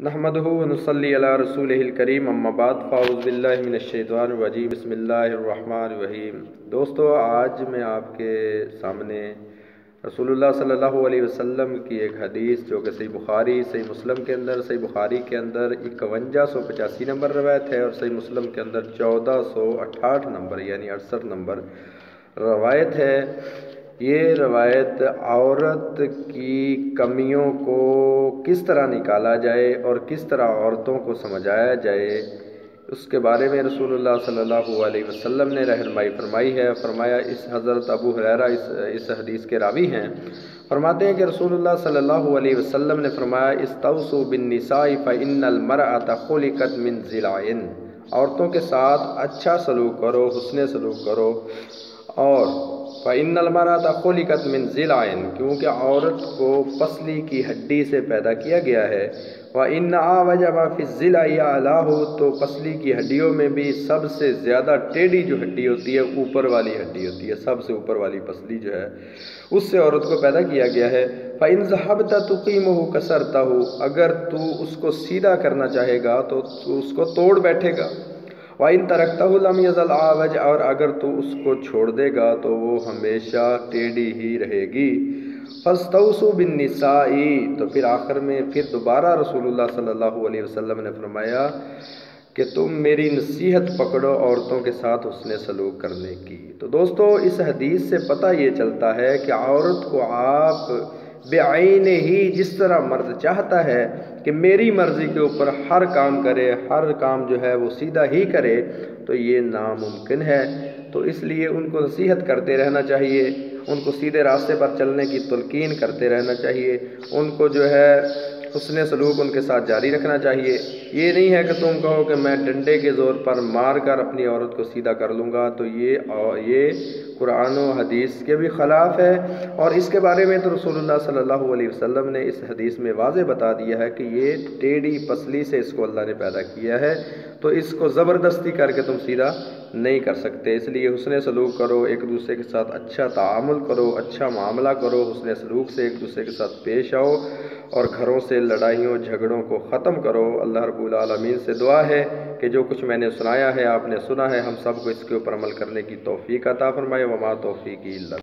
नहमदुहु व नुसल्ली अला रसूलिहिल करीम अम्मा बाद फ़ाऊज़ बिल्लाहि मिनश शैतानिर रजीम बिस्मिल्लाहिर रहमानिर रहीम। दोस्तों, आज मैं आपके सामने रसूलुल्लाह सल्लल्लाहु अलैहि वसल्लम की एक हदीस जो कि सही बुखारी सही मुस्लिम के अंदर, सही बुखारी के अंदर 5185 नंबर रवायत है और सही मुस्लिम के अंदर 1468 नंबर यानी 68 नंबर रवायत है। ये रवायत औरत की कमियों को किस तरह निकाला जाए और किस तरह औरतों को समझाया जाए, उसके बारे में रसूलुल्लाह सल्लल्लाहु अलैहि वसल्लम ने रहनुमाई फरमाई है। फरमाया, इस हज़रत अबू हुरैरा इस हदीस के रावी हैं। फरमाते हैं कि रसूलुल्लाह सल्लल्लाहु अलैहि वसल्लम ने फरमाया, इस्तौसू बिन्निसाई फ़इन्नल मरअत खुलिकत मिन ज़िलाइन। औरतों के साथ अच्छा सलूक करो, हुस्ने सलूक करो। और फ़इन्नल मरअत खुलिकत मिन ज़िलाइन, क्योंकि औरत को पसली की हड्डी से पैदा किया गया है। व इन आवज मा फ़ी ज़िलाई अलाहु, तो पसली की हड्डियों में भी सबसे ज़्यादा टेढ़ी जो हड्डी होती है, ऊपर वाली हड्डी होती है, सबसे ऊपर वाली पसली जो है, उससे औरत को पैदा किया गया है। फ़इन ज़हबत तुक़ीमुहु कसरतहु, अगर तू उसको सीधा करना चाहेगा तो तू उसको तोड़ बैठेगा। वाइन तरकतहु लम यज़ल आवज, और अगर तू उसको छोड़ देगा तो वो हमेशा टेढ़ी ही रहेगी। फस्तौसु बिन्निसाई, तो फिर आखिर में फिर दोबारा रसूलुल्लाह सल्लल्लाहु अलैहि वसल्लम ने फरमाया कि तुम मेरी नसीहत पकड़ो औरतों के साथ हुस्ने सलूक करने की। तो दोस्तों, इस हदीस से पता ये चलता है कि औरत को आप बेआईने ही जिस तरह मर्द चाहता है कि मेरी मर्ज़ी के ऊपर हर काम करे, हर काम जो है वो सीधा ही करे, तो ये नामुमकिन है। तो इसलिए उनको नसीहत करते रहना चाहिए, उनको सीधे रास्ते पर चलने की तलकीन करते रहना चाहिए, उनको जो है हुस्ने सलूक उनके साथ जारी रखना चाहिए। ये नहीं है कि तुम कहो कि मैं डंडे के ज़ोर पर मार कर अपनी औरत को सीधा कर लूँगा, तो ये कुरान और हदीस के भी ख़िलाफ़ है। और इसके बारे में तो रसूलुल्लाह सल्लल्लाहु अलैहि वसल्लम ने इस हदीस में वाज़े बता दिया है कि ये टेढ़ी पसली से इसको अल्लाह ने पैदा किया है, तो इसको ज़बरदस्ती करके तुम सीधा नहीं कर सकते। इसलिए हुस्ने सलूक करो, एक दूसरे के साथ अच्छा तामुल करो, अच्छा मामला करो, हुस्ने सलूक से एक दूसरे के साथ पेश आओ और घरों से लड़ाइयों झगड़ों को ख़त्म करो। अल्लाह रब्बुल आलमीन से दुआ है कि जो कुछ मैंने सुनाया है, आपने सुना है, हम सब को इसके ऊपर अमल करने की तौफ़ीक़ अता फ़रमाए। वमा तौफ़ीक़ी इल्ला